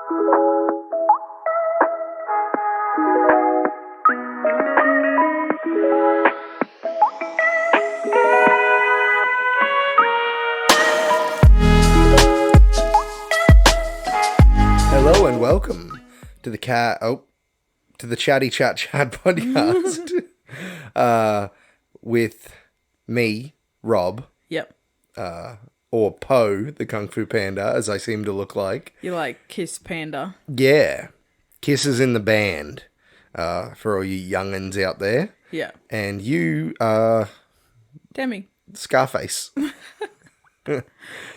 Hello and welcome to the Chatty Chat Chat podcast with me, Rob. Yep. Or Poe, the Kung Fu Panda, as I seem to look like. You like Kiss Panda. Yeah. Kisses in the band for all you young'uns out there. Yeah. And you, Demi. Scarface.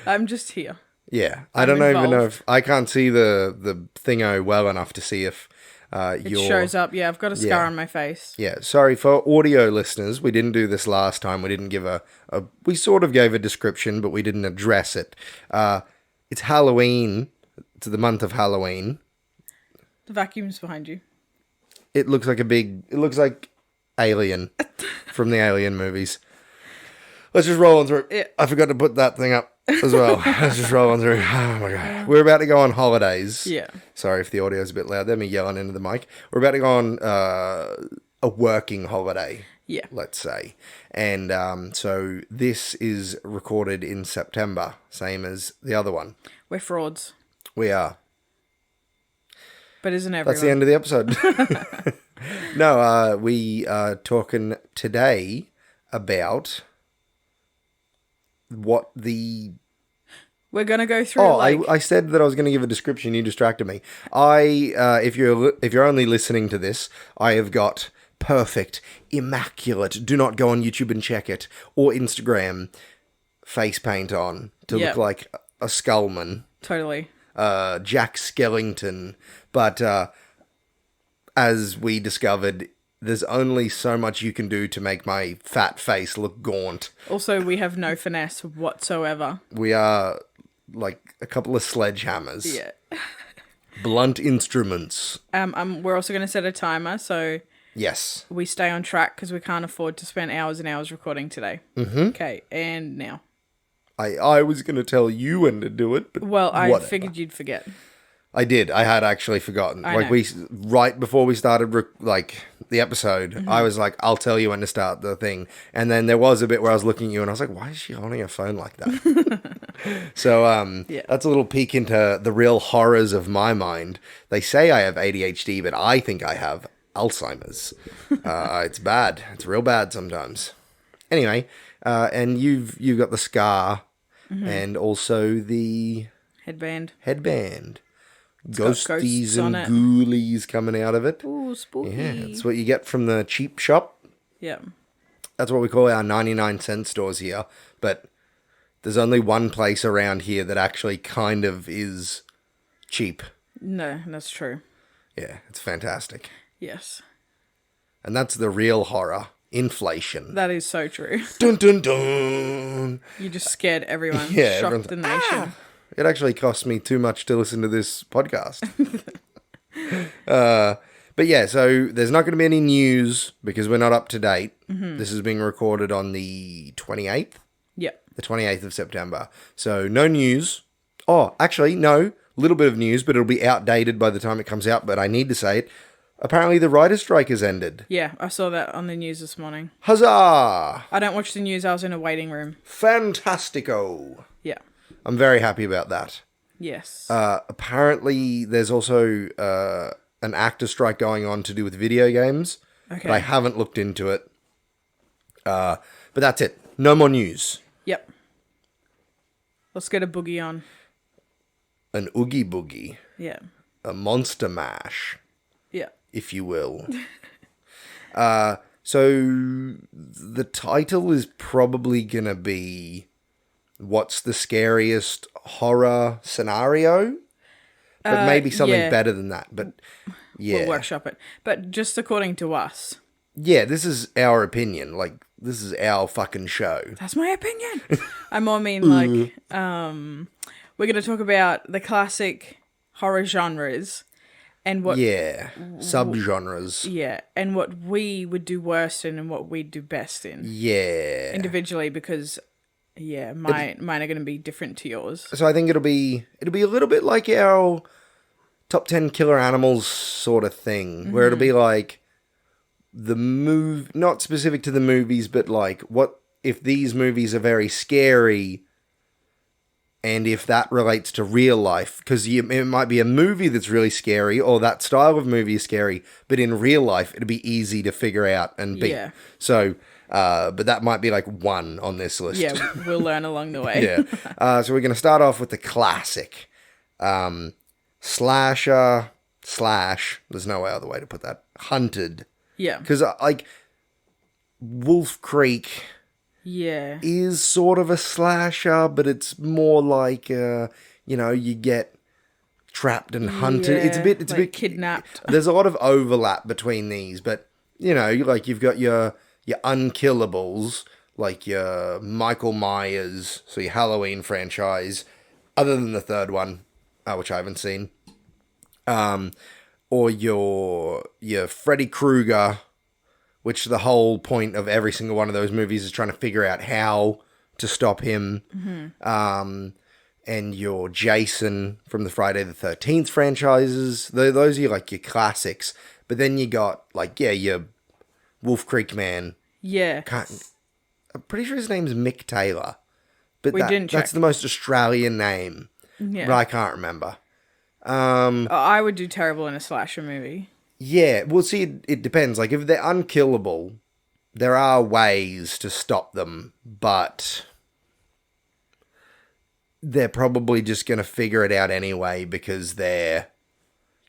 I'm just here. Yeah. I don't even know involved. if... I can't see the thingo well enough to see if It shows up. Yeah, I've got a scar on my face. Yeah, sorry for audio listeners. We didn't do this last time. We didn't give we sort of gave a description, but we didn't address it. It's Halloween. It's the month of Halloween. The vacuum's behind you. It looks like Alien from the Alien movies. Let's just roll on through. Yeah. I forgot to put that thing up as well. Let's just roll on through. Oh my God. We're about to go on holidays. Yeah. Sorry if the audio's a bit loud. They're me yelling into the mic. We're about to go on a working holiday. Yeah. Let's say. And so this is recorded in September, same as the other one. We're frauds. We are. But isn't everyone? That's the end of the episode. No, we are talking today about what the... We're going to go through I said that I was going to give a description. You distracted me. If you're only listening to this, I have got perfect, immaculate, do not go on YouTube and check it, or Instagram, face paint on to look like a Skullman. Totally. Jack Skellington. But as we discovered, there's only so much you can do to make my fat face look gaunt. Also, we have no finesse whatsoever. We are like a couple of sledgehammers. Yeah. Blunt instruments. We're also going to set a timer, so yes, we stay on track because we can't afford to spend hours and hours recording today. Mm-hmm. Okay, and now. I was going to tell you when to do it, but I whatever. figured you'd forget. I did. I had actually forgotten. Right before we started the episode, Mm-hmm. I was like, I'll tell you when to start the thing. And then there was a bit where I was looking at you and I was like, why is she holding her phone like that? So that's a little peek into the real horrors of my mind. They say I have ADHD, but I think I have Alzheimer's. It's bad. It's real bad sometimes. Anyway, and you've got the scar and also the headband. Ghosties and ghoulies coming out of it. Ooh, spooky. Yeah, it's what you get from the cheap shop. Yeah. That's what we call our 99-cent stores here. But there's only one place around here that actually kind of is cheap. No, that's true. Yeah, it's fantastic. Yes. And that's the real horror. Inflation. That is so true. Dun dun dun. You just scared everyone. Yeah, shocked the nation. Ah! It actually cost me too much to listen to this podcast. But yeah, so there's not going to be any news because we're not up to date. Mm-hmm. This is being recorded on the 28th. Yep. The 28th of September. So no news. Oh, actually, no. A little bit of news, but it'll be outdated by the time it comes out. But I need to say it. Apparently the writer's strike has ended. Yeah, I saw that on the news this morning. Huzzah! I don't watch the news. I was in a waiting room. Fantastico. Yeah. I'm very happy about that. Yes. Apparently, there's also an actor strike going on to do with video games. Okay. But I haven't looked into it. But that's it. No more news. Yep. Let's get a boogie on. An oogie boogie. Yeah. A monster mash. Yeah. If you will. So the title is probably going to be... What's the scariest horror scenario? But maybe something better than that. But yeah. We'll workshop it. But just according to us. Yeah, this is our opinion. Like, this is our fucking show. That's my opinion. I more mean like, we're going to talk about the classic horror genres and what... Yeah, subgenres. Yeah, and what we would do worst in and what we'd do best in. Yeah. Individually, because... Yeah, mine are going to be different to yours. So I think it'll be a little bit like our top 10 killer animals sort of thing, where it'll be like the move, not specific to the movies, but like what if these movies are very scary, and if that relates to real life, because it might be a movie that's really scary, or that style of movie is scary, but in real life it'd be easy to figure out and beat. Yeah. So, but that might be like one on this list. Yeah, we'll learn along the way. Yeah. So we're going to start off with the classic slasher / there's no other way to put that, hunted. Yeah. Because like Wolf Creek is sort of a slasher, but it's more like you get trapped and hunted. It's a bit kidnapped. There's a lot of overlap between these, but like you've got your unkillables, like your Michael Myers, so your Halloween franchise, other than the third one, which I haven't seen. Or your Freddy Krueger, which the whole point of every single one of those movies is trying to figure out how to stop him. Mm-hmm. And your Jason from the Friday the 13th franchises. Those are like your classics. But then you got your Wolf Creek Man. Yeah. I'm pretty sure his name's Mick Taylor. But didn't check. That's the most Australian name. Yeah. But I can't remember. I would do terrible in a slasher movie. Yeah, well, see, it depends. Like, if they're unkillable, there are ways to stop them, but they're probably just going to figure it out anyway because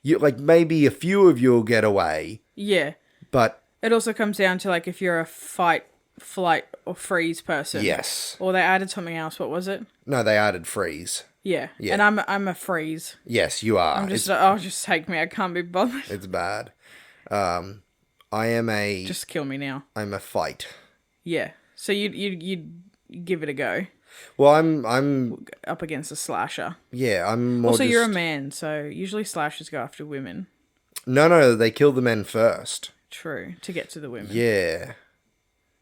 maybe a few of you will get away. Yeah. But it also comes down to, like, if you're a fight, flight, or freeze person. Yes. Or they added something else. What was it? No, they added freeze. Yeah. And I'm a freeze. Yes, you are. Just take me. I can't be bothered. It's bad. I am a... Just kill me now. I'm a fight. Yeah. So you'd give it a go. Well, I'm up against a slasher. Yeah, I'm more also, you're a man, so usually slashers go after women. No, they kill the men first. True, to get to the women. Yeah.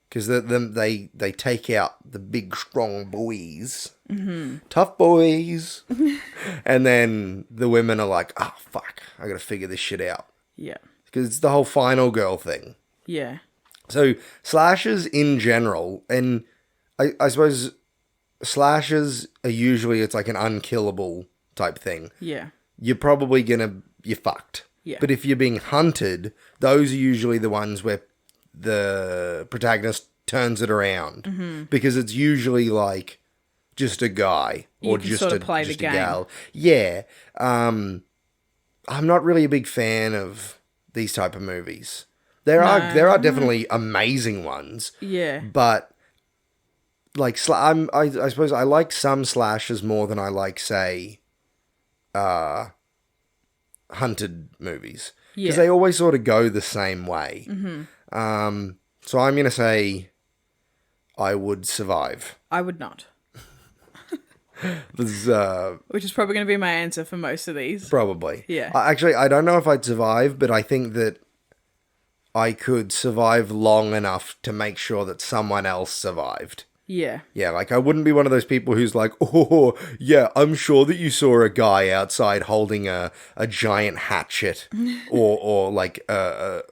Because they take out the big, strong boys. Mm-hmm. Tough boys. And then the women are like, oh, fuck, I gotta figure this shit out. Yeah. Because it's the whole final girl thing. Yeah. So, slashers in general, and I suppose slashers are usually, it's like an unkillable type thing. Yeah. You're fucked. Yeah. But if you're being hunted, those are usually the ones where the protagonist turns it around. Mm-hmm. Because it's usually like just a guy or just a gal. Yeah. I'm not really a big fan of these type of movies. There are definitely amazing ones. Yeah. But like I suppose I like some slashers more than I like, say, hunted movies. Because they always sort of go the same way. Mm-hmm. So I'm going to say I would survive. I would not. Which is probably going to be my answer for most of these. Probably. Yeah. Actually, I don't know if I'd survive, but I think that I could survive long enough to make sure that someone else survived. Yeah. Yeah, like I wouldn't be one of those people who's like, oh, yeah, I'm sure that you saw a guy outside holding a giant hatchet or like a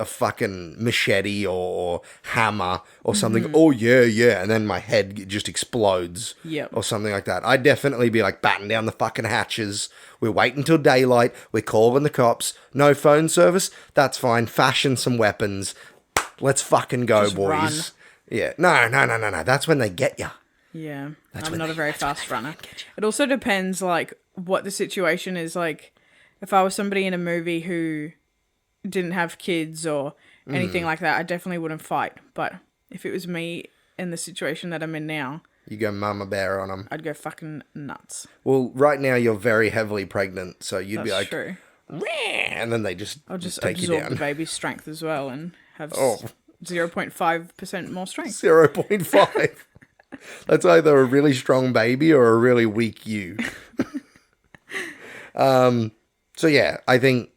fucking machete or hammer or something. Mm-hmm. Oh, yeah. And then my head just explodes. Yep. Or something like that. I'd definitely be like batten down the fucking hatches. We're waiting until daylight. We're calling the cops. No phone service. That's fine. Fashion some weapons. Let's fucking go, just boys. Run. Yeah. No. That's when they get you. Yeah. I'm not a very fast runner. It also depends, like, what the situation is. Like, if I was somebody in a movie who didn't have kids or anything like that, I definitely wouldn't fight. But if it was me in the situation that I'm in now... You go mama bear on them. I'd go fucking nuts. Well, right now you're very heavily pregnant, so you'd be like... True. And then they just I'll just take you down. absorb the baby's strength as well and have 0.5% more strength. 0.5. That's either a really strong baby or a really weak you. So yeah, I think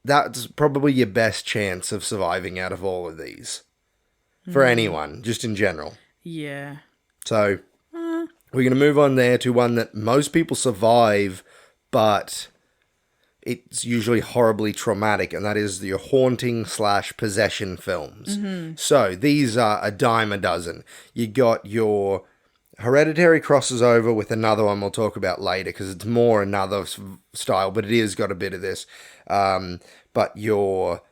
that's probably your best chance of surviving out of all of these. For anyone, just in general. Yeah. So, we're going to move on there to one that most people survive, but it's usually horribly traumatic, and that is your haunting / possession films. So these are a dime a dozen. You got your Hereditary crosses over with another one we'll talk about later because it's more another style, but it is got a bit of this. But your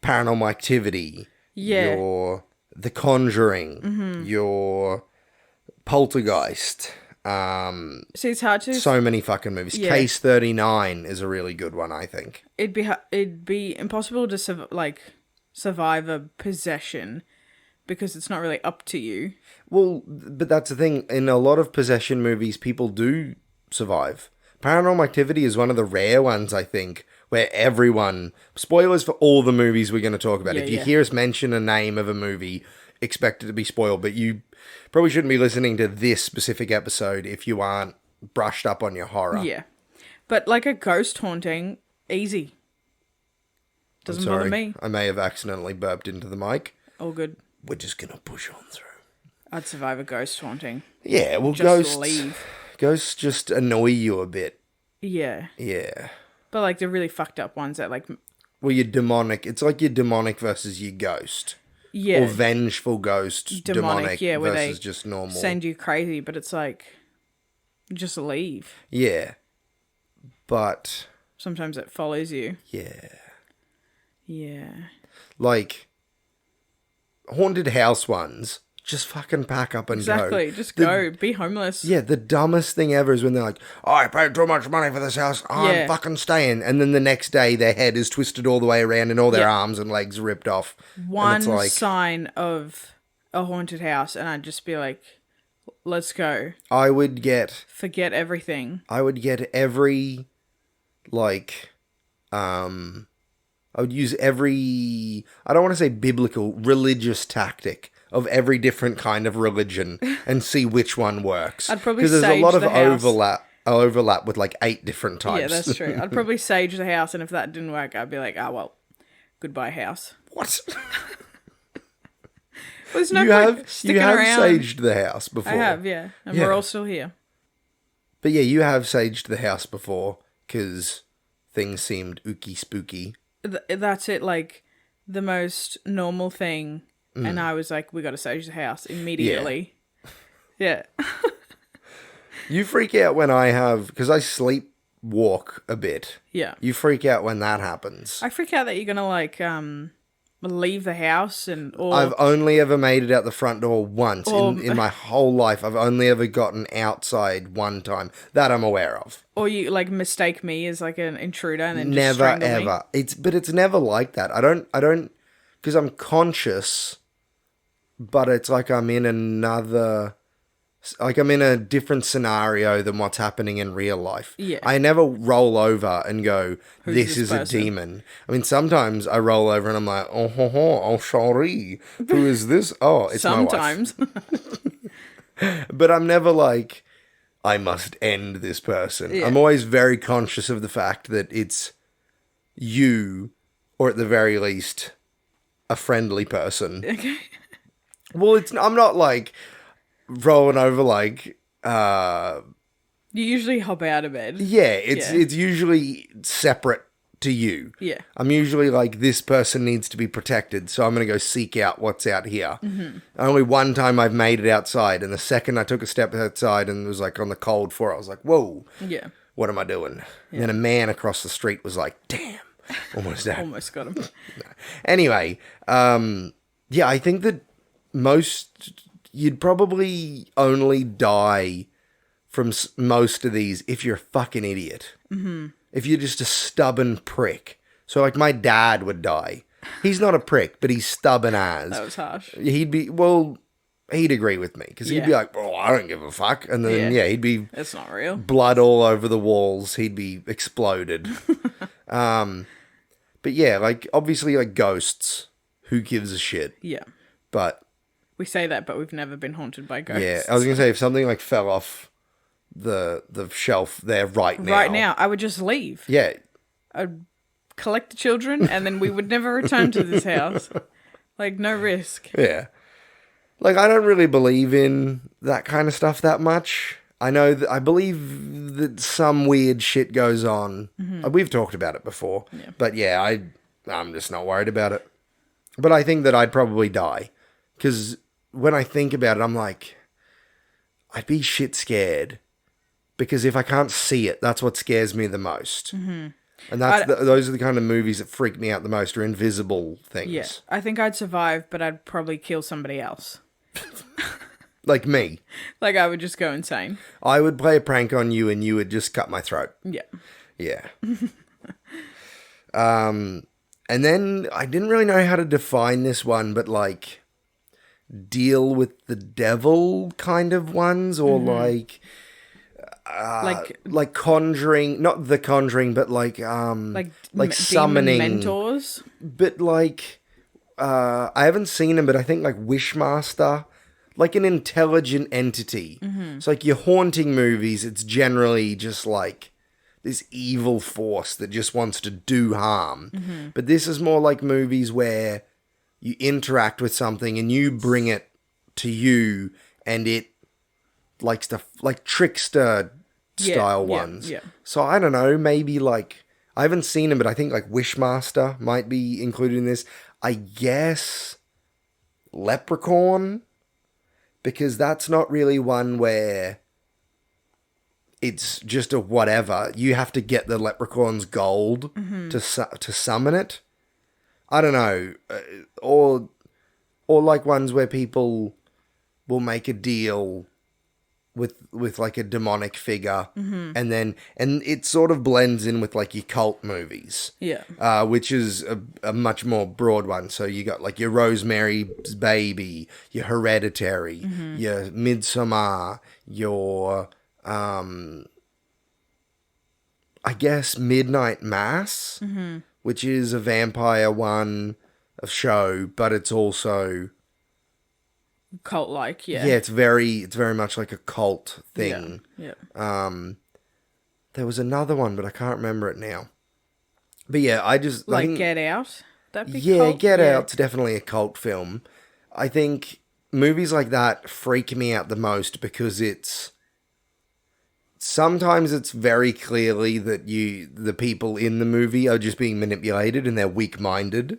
Paranormal Activity, your The Conjuring, your Poltergeist. See, it's hard to... So many fucking movies. Yeah. Case 39 is a really good one, I think. It'd be impossible to survive a possession because it's not really up to you. Well, but that's the thing. In a lot of possession movies, people do survive. Paranormal Activity is one of the rare ones, I think, where everyone... Spoilers for all the movies we're going to talk about. If you hear us mention a name of a movie, expect it to be spoiled, but you probably shouldn't be listening to this specific episode if you aren't brushed up on your horror. Yeah. But like a ghost haunting, easy. Doesn't bother me. I may have accidentally burped into the mic. All good. We're just going to push on through. I'd survive a ghost haunting. Yeah, well, just leave. Ghosts just annoy you a bit. Yeah. Yeah. But like the really fucked up ones that like... Well, your demonic... It's like your demonic versus your ghost. Yeah. Or vengeful ghost, demonic yeah, where versus they just normal. Send you crazy, but it's like... Just leave. Yeah. But... Sometimes it follows you. Yeah. Yeah. Like... Haunted house ones... Just fucking pack up and go. Exactly. Just go. Be homeless. Yeah, the dumbest thing ever is when they're like, oh, I paid too much money for this house. I'm fucking staying. And then the next day, their head is twisted all the way around and all their arms and legs ripped off. One sign of a haunted house, and I'd just be like, let's go. I would get... Forget everything. I would get every, like... I would use every... I don't want to say biblical, religious tactic of every different kind of religion and see which one works. I'd probably because there's a lot of the overlap with like 8 different types. Yeah, that's true. I'd probably sage the house, and if that didn't work, I'd be like, oh well, goodbye house. What? There's no point sticking around. You have saged the house before. I have, yeah, and we're all still here. But yeah, you have saged the house before because things seemed ooky spooky. That's it, like the most normal thing. And I was like, we got to sage the house immediately. Yeah. You freak out when I have... Because I sleepwalk a bit. Yeah. You freak out when that happens. I freak out that you're going to, like, leave the house and... I've only ever made it out the front door once. In my whole life, I've only ever gotten outside one time. That I'm aware of. Or you, like, mistake me as, like, an intruder and then never, just strangle ever. me. But it's never like that. I don't... Because I'm conscious... But it's like I'm in another... Like I'm in a different scenario than what's happening in real life. Yeah. I never roll over and go, this is person? a demon. I mean, sometimes I roll over and I'm like, oh, sorry. Who is this? Oh, it's sometimes. my wife. But I'm never like, I must end this person. Yeah. I'm always very conscious of the fact that it's you, or at the very least, a friendly person. Okay. Well, I'm not like rolling over like you usually hop out of bed. Yeah, it's usually separate to you. Yeah. I'm usually like, this person needs to be protected, so I'm going to go seek out what's out here. Mm-hmm. Only one time I've made it outside, and the second I took a step outside and was like on the cold floor, I was like, whoa. Yeah. What am I doing? Yeah. And then a man across the street was like, damn. Almost there. Almost got him. No. Anyway, yeah, I think that you'd probably only die from most of these if you're a fucking idiot. Mm-hmm. If you're just a stubborn prick. So like my dad would die. He's not a prick, but he's stubborn as. That was harsh. He'd agree with me because he'd be like, "Oh, I don't give a fuck," and then he'd be. It's not real. Blood all over the walls. He'd be exploded. But yeah, like obviously, like ghosts. Who gives a shit? Yeah. But we say that, but we've never been haunted by ghosts. Yeah, I was gonna say if something like fell off the shelf there right now. Right now, I would just leave. Yeah. I'd collect the children, and then we would never return to this house. Like, no risk. Yeah. Like, I don't really believe in that kind of stuff that much. I know that I believe that some weird shit goes on. We've talked about it before. Yeah. But yeah, I'm just not worried about it. But I think that I'd probably die. Because when I think about it, I'm like, I'd be shit scared. Because if I can't see it, that's what scares me the most. And those are the kind of movies that freak me out the most, are invisible things. Yeah, I think I'd survive, but I'd probably kill somebody else. Like me. Like, I would just go insane. I would play a prank on you and you would just cut my throat. Yeah. Yeah. And then I didn't really know how to define this one, but like deal with the devil kind of ones, or like Conjuring, not The Conjuring, but like summoning mentors. But like I haven't seen them, but I think like Wishmaster, like an intelligent entity. It's like your haunting movies, it's generally just like this evil force that just wants to do harm. But this is more like movies where you interact with something and you bring it to you, and it likes to, like trickster style ones. Yeah. So I don't know, maybe like, I haven't seen them, but I think like Wishmaster might be included in this. I guess Leprechaun, because that's not really one where it's just a whatever. You have to get the leprechaun's gold to summon it. I don't know. Or like ones where people will make a deal with like a demonic figure, and it sort of blends in with like your cult movies. Yeah. Which is a much more broad one. So you got like your Rosemary's Baby, your Hereditary, your Midsommar, your I guess Midnight Mass, which is a vampire one of show, but it's also cult-like. Yeah. Yeah, it's very much like a cult thing. Yeah. There was another one, but I can't remember it now. But yeah, I think Get Out. That'd be cult? Get Out's definitely a cult film. I think movies like that freak me out the most because sometimes it's very clearly that the people in the movie are just being manipulated and they're weak-minded.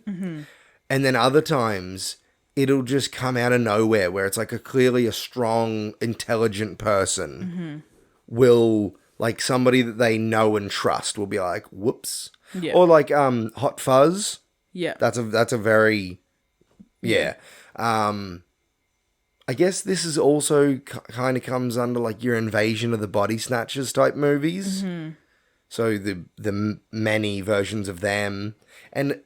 And then other times it'll just come out of nowhere where it's like clearly a strong, intelligent person will, like somebody that they know and trust will be like, whoops. Yeah. Or like Hot Fuzz. Yeah. That's a very, yeah. I guess this is also kind of comes under like your Invasion of the Body Snatchers type movies. So the many versions of them. And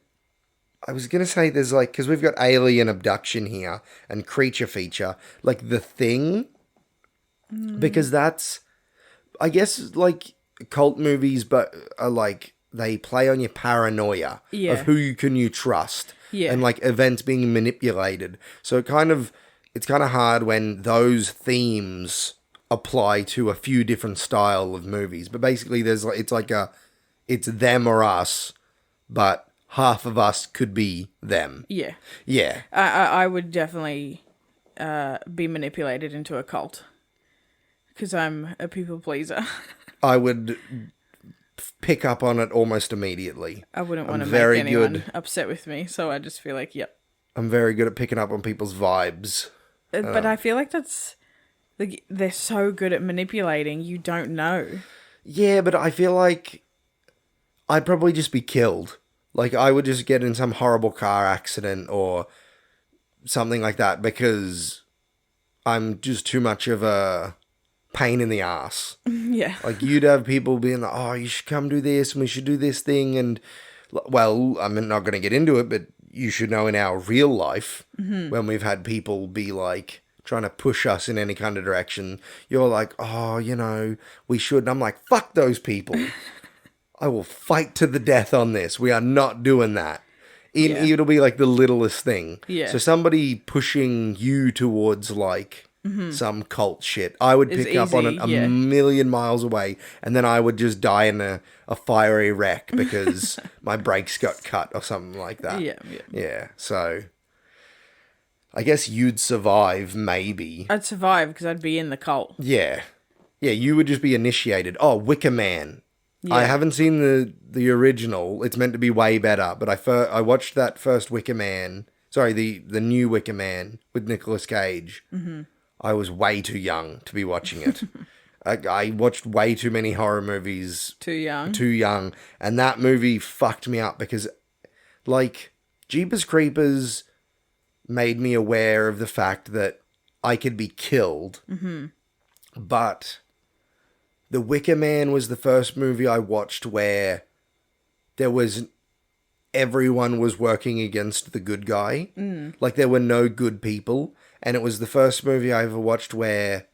I was going to say there's like, because we've got Alien Abduction here and Creature Feature, like The Thing. Because that's, I guess, like cult movies, but are like, they play on your paranoia of who you trust. And like events being manipulated. So it's kind of hard when those themes apply to a few different style of movies. But basically it's them or us, but half of us could be them. Yeah. Yeah. I would definitely be manipulated into a cult because I'm a people pleaser. I would pick up on it almost immediately. I wouldn't want to make anyone upset with me, so I just feel like, yep. I'm very good at picking up on people's vibes. But I feel like that's... Like, they're so good at manipulating, you don't know. Yeah, but I feel like I'd probably just be killed. Like, I would just get in some horrible car accident or something like that because I'm just too much of a pain in the ass. Yeah. Like, you'd have people being like, oh, you should come do this and we should do this thing. And, well, I'm not going to get into it, but you should know in our real life, when we've had people be like, trying to push us in any kind of direction, you're like, oh, we should. And I'm like, fuck those people. I will fight to the death on this. We are not doing that. It'll be like the littlest thing. Yeah. So somebody pushing you towards like some cult shit, I would pick up on it a million miles away, and then I would just die in a fiery wreck because my brakes got cut or something like that. Yeah. So I guess you'd survive, maybe. I'd survive because I'd be in the cult. Yeah. Yeah, you would just be initiated. Oh, Wicker Man. Yeah. I haven't seen the original. It's meant to be way better, but I watched that first Wicker Man. Sorry, the new Wicker Man with Nicolas Cage. Mm-hmm. I was way too young to be watching it. I watched way too many horror movies. Too young. And that movie fucked me up because, like, Jeepers Creepers made me aware of the fact that I could be killed. Mm-hmm. But The Wicker Man was the first movie I watched where everyone was working against the good guy. Mm. Like, there were no good people. And it was the first movie I ever watched where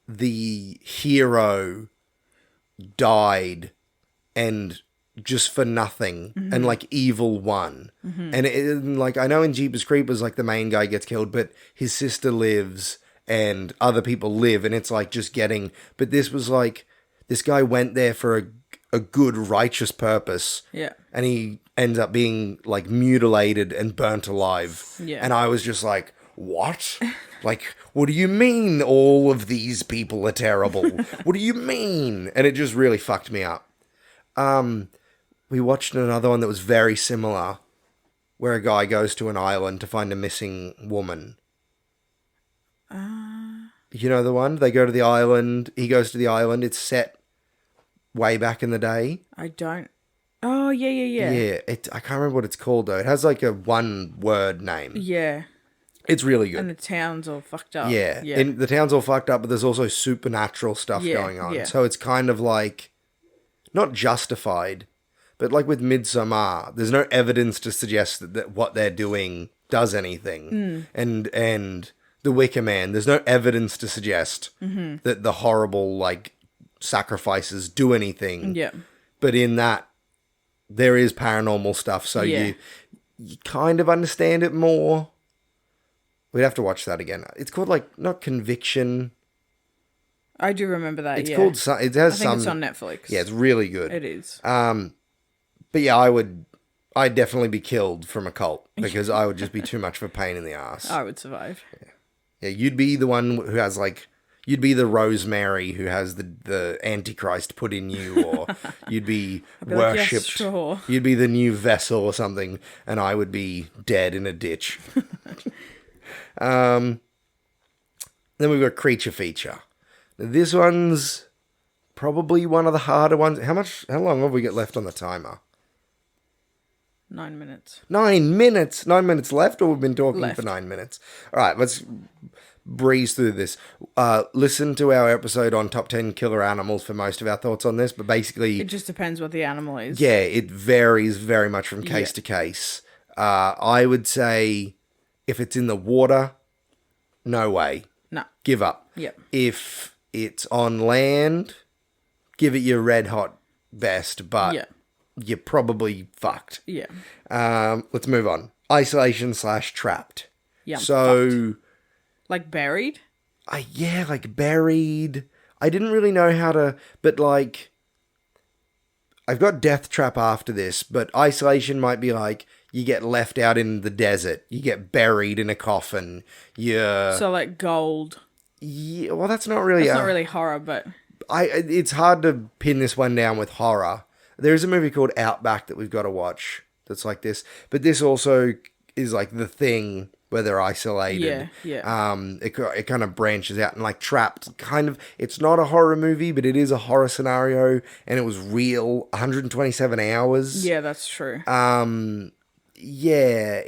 the hero died and just for nothing, mm-hmm. and like evil won. Mm-hmm. And like, I know in Jeepers Creepers, like the main guy gets killed, but his sister lives and other people live, and it's like just getting, but this was like, this guy went there for a good righteous purpose. Yeah. And he ends up being like mutilated and burnt alive. Yeah. And I was just like, what? Like, what do you mean all of these people are terrible? What do you mean? And it just really fucked me up. We watched another one that was very similar, where a guy goes to an island to find a missing woman. You know the one? They go to the island. He goes to the island. It's set way back in the day. I don't. Oh, yeah. Yeah, I can't remember what it's called, though. It has like a one-word name. Yeah. It's really good. And the town's all fucked up. Yeah. And the town's all fucked up, but there's also supernatural stuff going on. Yeah. So it's kind of like, not justified, but like with Midsommar, there's no evidence to suggest that what they're doing does anything. Mm. And The Wicker Man, there's no evidence to suggest that the horrible, like, sacrifices do anything. Yeah. But in that, there is paranormal stuff, so you kind of understand it more. We'd have to watch that again. It's called, like, not Conviction. I do remember that, it's called, it has I think it's on Netflix. Yeah, it's really good. It is. But yeah, I'd definitely be killed from a cult, because I would just be too much of a pain in the ass. I would survive. Yeah, you'd be the one who has, like, you'd be the Rosemary who has the Antichrist put in you, or you'd be worshipped. Like, yes, sure. You'd be the new vessel or something, and I would be dead in a ditch. Then we've got Creature Feature. Now, this one's probably one of the harder ones. How long have we got left on the timer? 9 minutes. 9 minutes? 9 minutes left, or we've been talking for 9 minutes? All right, let's breeze through this. Listen to our episode on top 10 killer animals for most of our thoughts on this, but basically, it just depends what the animal is. Yeah, it varies very much from case to case. I would say if it's in the water, no way. No. Give up. Yep. If it's on land, give it your red hot best, but you're probably fucked. Yeah. Let's move on. Isolation / trapped. Yeah. So, fucked. Like buried? Like buried. I didn't really know how to, but like, I've got death trap after this, but isolation might be like, you get left out in the desert. You get buried in a coffin. So like gold. Yeah, well, that's not really... That's not really horror, but... It's hard to pin this one down with horror. There's a movie called Outback that we've got to watch that's like this. But this also is like The Thing, where they're isolated. Yeah. It kind of branches out, and like Trapped, kind of... It's not a horror movie, but it is a horror scenario, and it was real. 127 hours. Yeah, that's true. Yeah,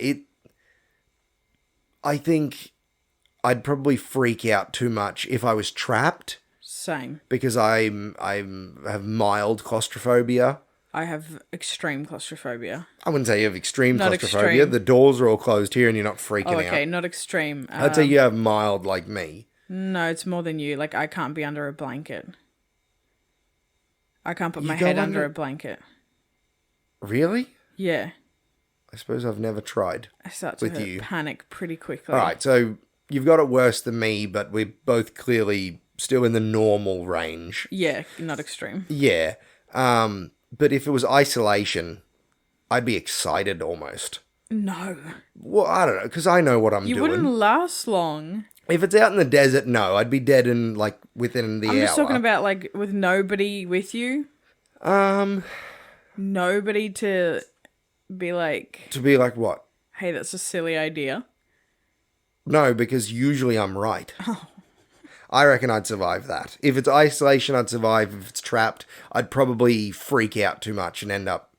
I think I'd probably freak out too much if I was trapped. Same. Because I have mild claustrophobia. I have extreme claustrophobia. I wouldn't say you have extreme not claustrophobia. Extreme. The doors are all closed here and you're not freaking out. Okay, not extreme. I'd say you have mild like me. No, it's more than you. Like, I can't be under a blanket. I can't put my head under a blanket. Really? Yeah. I suppose I've never tried. I start to panic pretty quickly. All right, so you've got it worse than me, but we're both clearly still in the normal range. Yeah, not extreme. Yeah. But if it was isolation, I'd be excited almost. No. Well, I don't know, because I know what I'm doing. You wouldn't last long. If it's out in the desert, no. I'd be dead in, like, within the hour. I'm just talking about, like, with nobody with you. Nobody to be like... To be like what? Hey, that's a silly idea. No, because usually I'm right. Oh. I reckon I'd survive that. If it's isolation, I'd survive. If it's trapped, I'd probably freak out too much and end up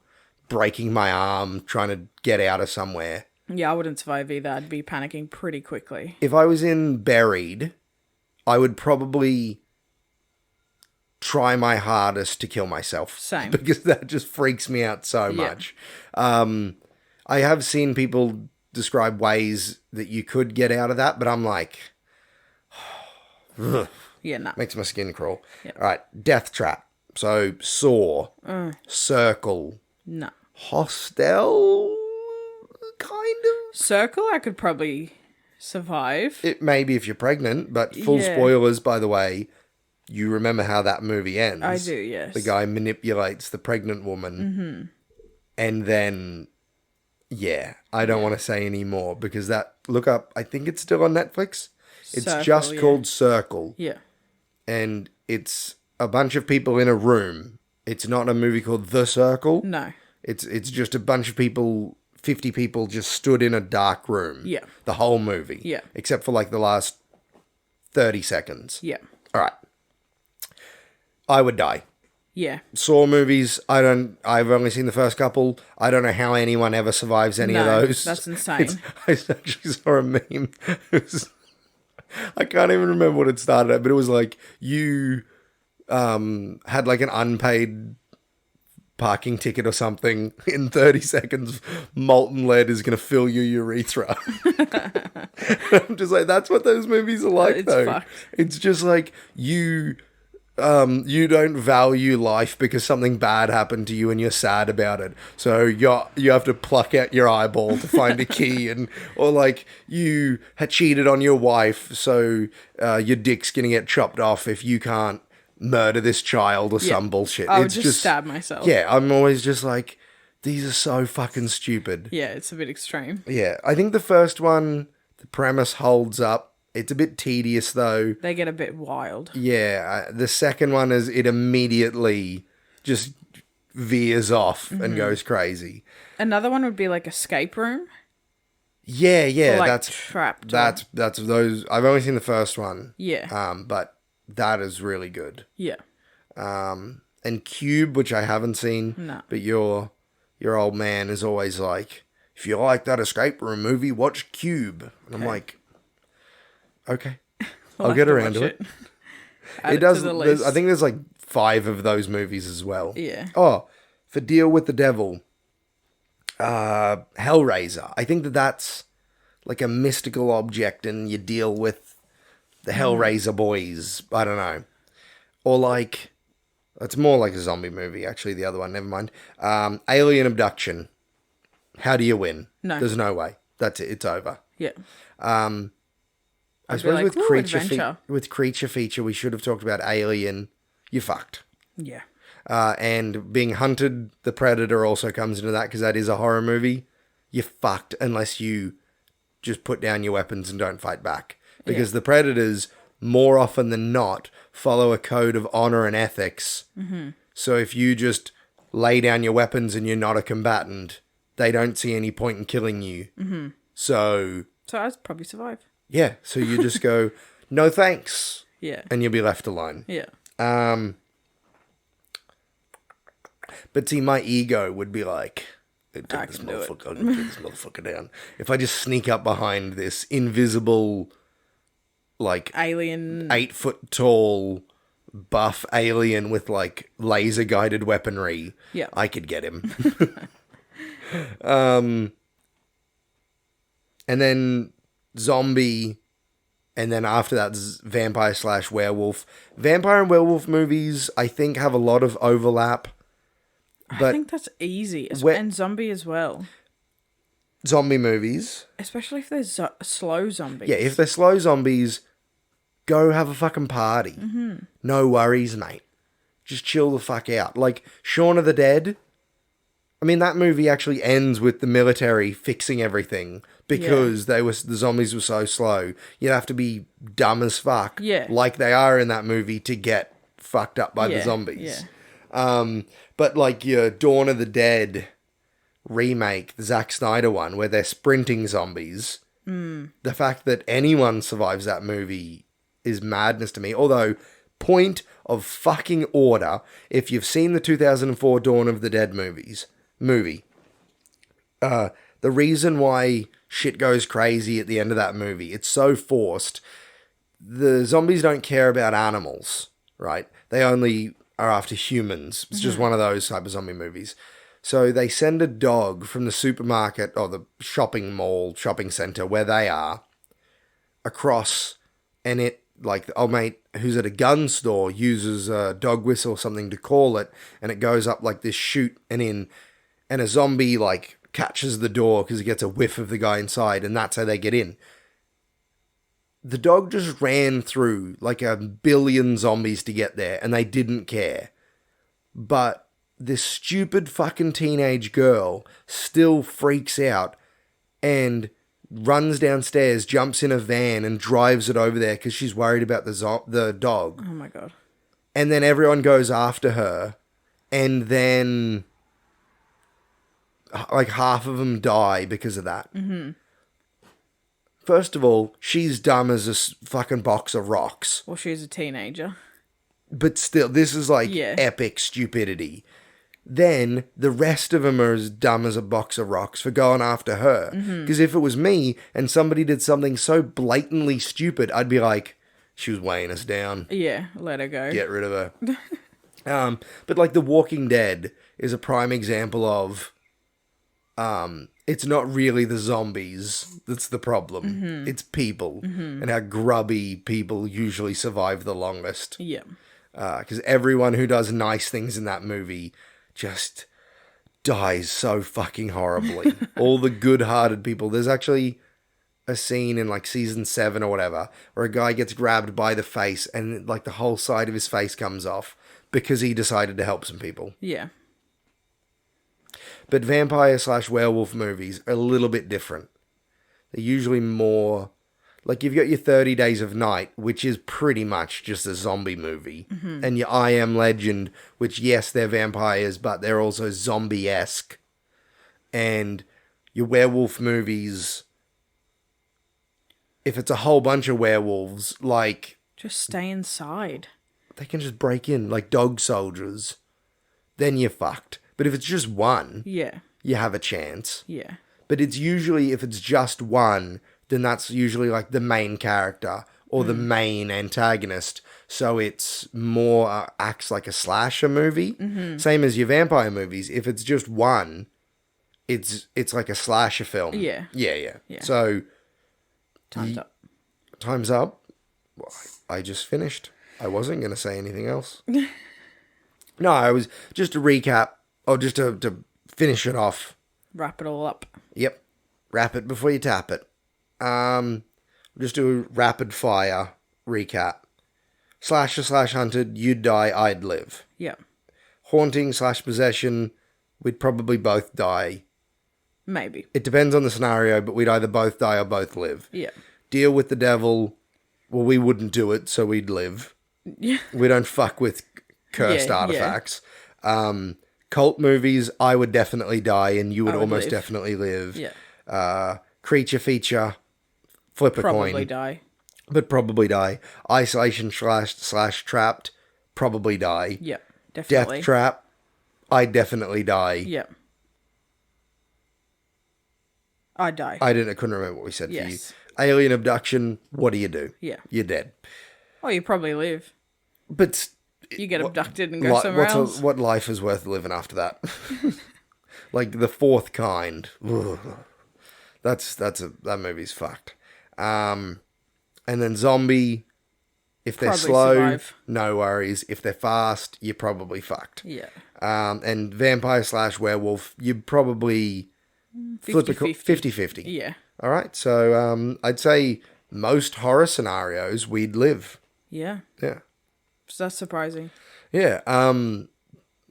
breaking my arm trying to get out of somewhere. Yeah, I wouldn't survive either. I'd be panicking pretty quickly. If I was in Buried, I would probably try my hardest to kill myself. Same. Because that just freaks me out so much. I have seen people describe ways that you could get out of that, but I'm like... Yeah, no. Makes my skin crawl. Yep. All right, Death Trap. So, Saw. Circle. No. Hostel, kind of. Circle, I could probably survive. It may be if you're pregnant, but full spoilers, by the way. You remember how that movie ends. I do, yes. The guy manipulates the pregnant woman. And then, I don't want to say any more because that, look up, I think it's still on Netflix. It's Circle, just called Circle. Yeah. And it's a bunch of people in a room. It's not a movie called The Circle. No. It's just a bunch of people, 50 people just stood in a dark room. Yeah. The whole movie. Yeah. Except for like the last 30 seconds. Yeah. All right. I would die. Yeah. Saw movies, I've only seen the first couple. I don't know how anyone ever survives any of those. That's insane. I actually saw a meme. I can't even remember what it started at, but it was like you had like an unpaid parking ticket or something. In 30 seconds, molten lead is going to fill your urethra. I'm just like, that's what those movies are like, it's though. Fucked. It's just like you don't value life because something bad happened to you and you're sad about it. So you have to pluck out your eyeball to find a key, or like you had cheated on your wife, so your dick's gonna get chopped off if you can't murder this child or some bullshit. I would just stab myself. Yeah, I'm always just like, these are so fucking stupid. Yeah, it's a bit extreme. Yeah, I think the first one, the premise holds up. It's a bit tedious, though. They get a bit wild. Yeah, the second one is it immediately just veers off and goes crazy. Another one would be like Escape Room. Yeah, Or like that's Trapped. that's those. I've only seen the first one. Yeah. But that is really good. Yeah. And Cube, which I haven't seen. No. But your old man is always like, if you like that Escape Room movie, watch Cube. And I'm like, okay, I'll get around to it. It does. I think there's like 5 of those movies as well. Yeah. Oh, for Deal with the Devil, Hellraiser. I think that's like a mystical object, and you deal with the Hellraiser boys. I don't know, or like it's more like a zombie movie. Actually, the other one. Never mind. Alien Abduction. How do you win? No. There's no way. That's it. It's over. Yeah. I suppose like, with creature feature, we should have talked about Alien. You fucked. Yeah. And being hunted, the Predator also comes into that because that is a horror movie. You fucked unless you just put down your weapons and don't fight back. Because the Predators, more often than not, follow a code of honor and ethics. Mm-hmm. So if you just lay down your weapons and you're not a combatant, they don't see any point in killing you. Mm-hmm. So I'd probably survive. Yeah, so you just go, no thanks. Yeah. And you'll be left alone. Yeah. But see, my ego would be like, I'll take this do motherfucker down. If I just sneak up behind this invisible, like, alien, 8-foot tall, buff alien with like laser guided weaponry, I could get him. And then zombie, and then after that vampire/werewolf. Vampire and werewolf movies, I think, have a lot of overlap. But I think that's easy, and zombie as well. Zombie movies, especially if they're slow zombies. Yeah, if they're slow zombies, go have a fucking party. Mm-hmm. No worries, mate. Just chill the fuck out. Like Shaun of the Dead. mean, that movie actually ends with the military fixing everything because the zombies were so slow. You'd have to be dumb as fuck, like they are in that movie, to get fucked up by the zombies. But like your Dawn of the Dead remake, the Zack Snyder one, where they're sprinting zombies, the fact that anyone survives that movie is madness to me. Although, point of fucking order, if you've seen the 2004 Dawn of the Dead movie, the reason why shit goes crazy at the end of that movie, it's so forced. The zombies don't care about animals, right? They only are after humans. It's just one of those type of zombie movies. So they send a dog from the supermarket or the shopping center where they are across, and it, like, the old mate who's at a gun store uses a dog whistle or something to call it, and it goes up like this chute and a zombie like catches the door because he gets a whiff of the guy inside, and that's how they get in. The dog just ran through like 1 billion zombies to get there, and they didn't care. But this stupid fucking teenage girl still freaks out and runs downstairs, jumps in a van, and drives it over there because she's worried about the dog. Oh my God. And then everyone goes after her, and then like half of them die because of that. First of all, she's dumb as a fucking box of rocks. Well, she's a teenager. But still, this is like epic stupidity. Then the rest of them are as dumb as a box of rocks for going after her. Because if it was me and somebody did something so blatantly stupid, I'd be like, she was weighing us down. Yeah, let her go. Get rid of her. But like The Walking Dead is a prime example of it's not really the zombies that's the problem. It's people and how grubby people usually survive the longest. Yeah. Because everyone who does nice things in that movie just dies so fucking horribly. All the good-hearted people. There's actually a scene in like season 7 or whatever where a guy gets grabbed by the face and like the whole side of his face comes off because he decided to help some people. Yeah. But vampire/werewolf movies are a little bit different. They're usually more... Like, you've got your 30 Days of Night, which is pretty much just a zombie movie. And your I Am Legend, which, yes, they're vampires, but they're also zombie-esque. And your werewolf movies, if it's a whole bunch of werewolves, like... Just stay inside. They can just break in, like Dog Soldiers. Then you're fucked. But if it's just one, you have a chance. Yeah. But it's usually, if it's just one, then that's usually like the main character or the main antagonist. So it's more acts like a slasher movie. Same as your vampire movies. If it's just one, it's like a slasher film. Yeah. Yeah. So Time's up. Time's up. Well, I just finished. I wasn't going to say anything else. No, I was just to recap, or just to finish it off. Wrap it all up. Yep. Wrap it before you tap it. Just do a rapid fire recap. Slasher/hunted, you'd die, I'd live. Yeah. Haunting/possession, we'd probably both die. Maybe. It depends on the scenario, but we'd either both die or both live. Yeah. Deal with the devil, well, we wouldn't do it, so we'd live. Yeah. We don't fuck with cursed artifacts. Cult movies, I would definitely die, and you would almost definitely live. Yeah. Creature feature, flip a coin. Probably die. But probably die. Isolation/trapped, probably die. Yeah, definitely. Death trap, I'd definitely die. Yeah. I'd die. I couldn't remember what we said for you. Alien abduction, what do you do? Yeah. You're dead. Oh, you probably live. But... You get abducted and go somewhere else. What life is worth living after that? Like the fourth kind. Ugh. That movie's fucked. And then zombie, if they're Probably slow, survive. no worries. If they're fast, you're probably fucked. Yeah. And vampire/werewolf, you'd probably flip a 50-50. Yeah. All right. So I'd say most horror scenarios we'd live. Yeah. Yeah. So that's surprising. Yeah.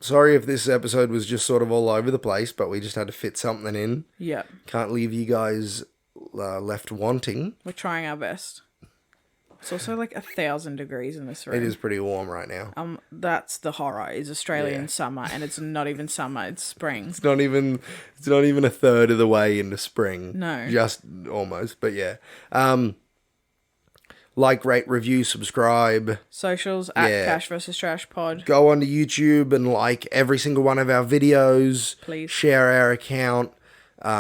sorry if this episode was just sort of all over the place, but we just had to fit something in. Yeah. Can't leave you guys left wanting. We're trying our best. It's also like 1,000 degrees in this room. It is pretty warm right now. That's the horror. Is Australian summer, and it's not even summer. It's spring. It's not even a third of the way into spring. No, just almost. But yeah, like, rate, review, subscribe. Socials at Cash vs Trash Pod. Go onto YouTube and like every single one of our videos. Please share our account.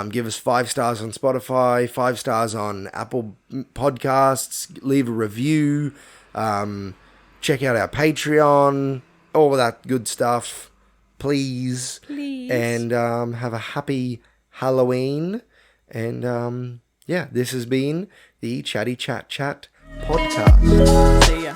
Give us 5 stars on Spotify, 5 stars on Apple Podcasts, leave a review, check out our Patreon, all of that good stuff, please. And have a happy Halloween. And this has been the Chatty Chat Chat podcast. See ya.